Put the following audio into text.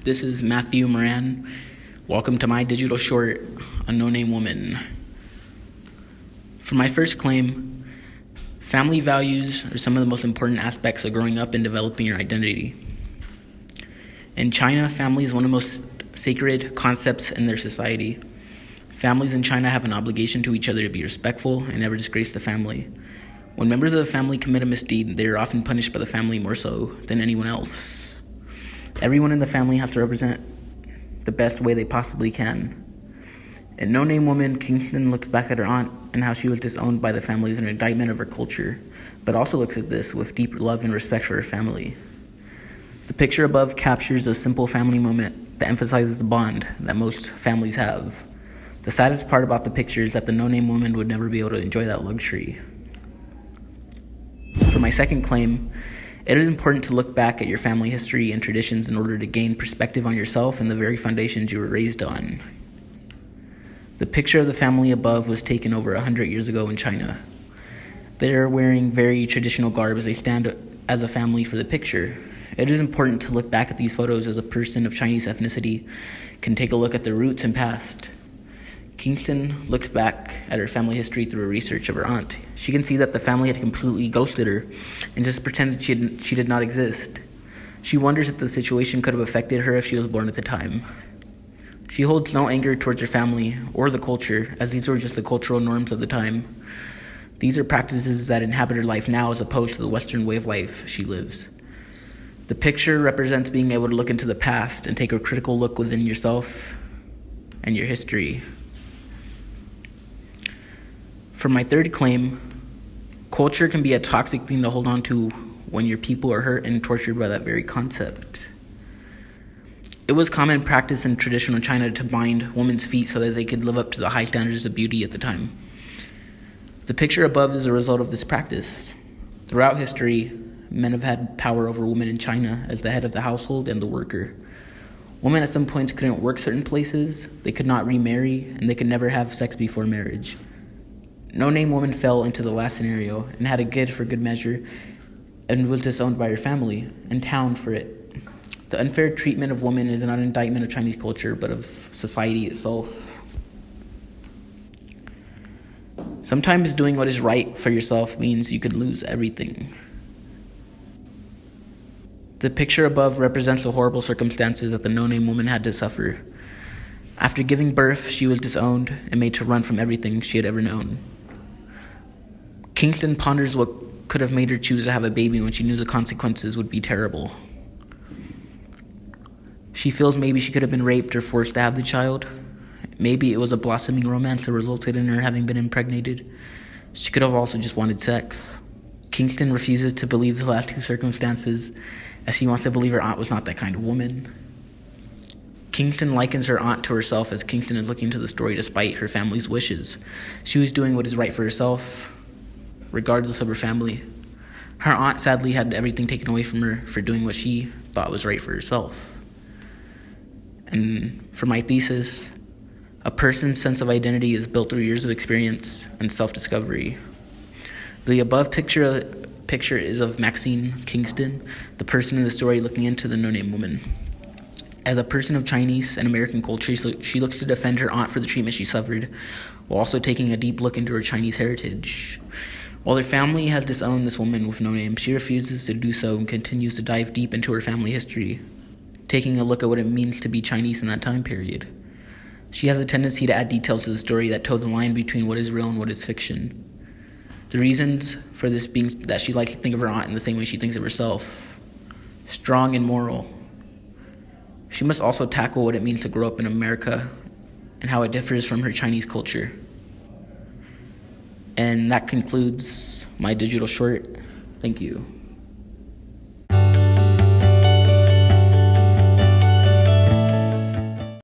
This is Matthew Moran. Welcome to my digital short, A No-Name Woman. For my first claim, family values are some of the most important aspects of growing up and developing your identity. In China, family is one of the most sacred concepts in their society. Families in China have an obligation to each other to be respectful and never disgrace the family. When members of the family commit a misdeed, they are often punished by the family more so than anyone else. Everyone in the family has to represent the best way they possibly can. In No-Name Woman, Kingston looks back at her aunt and how she was disowned by the family as an indictment of her culture, but also looks at this with deep love and respect for her family. The picture above captures a simple family moment that emphasizes the bond that most families have. The saddest part about the picture is that the No-Name Woman would never be able to enjoy that luxury. For my second claim, it is important to look back at your family history and traditions in order to gain perspective on yourself and the very foundations you were raised on. The picture of the family above was taken over 100 years ago in China. They are wearing very traditional garb as they stand as a family for the picture. It is important to look back at these photos as a person of Chinese ethnicity can take a look at their roots and past. Kingston looks back at her family history through a research of her aunt. She can see that the family had completely ghosted her and just pretended she did not exist. She wonders if the situation could have affected her if she was born at the time. She holds no anger towards her family or the culture, as these were just the cultural norms of the time. These are practices that inhabit her life now as opposed to the Western way of life she lives. The picture represents being able to look into the past and take a critical look within yourself and your history. For my third claim, culture can be a toxic thing to hold on to when your people are hurt and tortured by that very concept. It was common practice in traditional China to bind women's feet so that they could live up to the high standards of beauty at the time. The picture above is a result of this practice. Throughout history, men have had power over women in China as the head of the household and the worker. Women at some points couldn't work certain places, they could not remarry, and they could never have sex before marriage. No-Name Woman fell into the last scenario and had a kid for good measure and was disowned by her family and town for it. The unfair treatment of women is not an indictment of Chinese culture, but of society itself. Sometimes doing what is right for yourself means you could lose everything. The picture above represents the horrible circumstances that the No-Name Woman had to suffer. After giving birth, she was disowned and made to run from everything she had ever known. Kingston ponders what could have made her choose to have a baby when she knew the consequences would be terrible. She feels maybe she could have been raped or forced to have the child. Maybe it was a blossoming romance that resulted in her having been impregnated. She could have also just wanted sex. Kingston refuses to believe the last two circumstances, as she wants to believe her aunt was not that kind of woman. Kingston likens her aunt to herself as Kingston is looking to the story despite her family's wishes. She was doing what is right for herself, regardless of her family. Her aunt sadly had everything taken away from her for doing what she thought was right for herself. And for my thesis, a person's sense of identity is built through years of experience and self-discovery. The above picture is of Maxine Kingston, the person in the story looking into the No-Name Woman. As a person of Chinese and American culture, she looks to defend her aunt for the treatment she suffered, while also taking a deep look into her Chinese heritage. While her family has disowned this woman with no name, she refuses to do so and continues to dive deep into her family history, taking a look at what it means to be Chinese in that time period. She has a tendency to add details to the story that toe the line between what is real and what is fiction. The reasons for this being that she likes to think of her aunt in the same way she thinks of herself, strong and moral. She must also tackle what it means to grow up in America and how it differs from her Chinese culture. And that concludes my digital short. Thank you.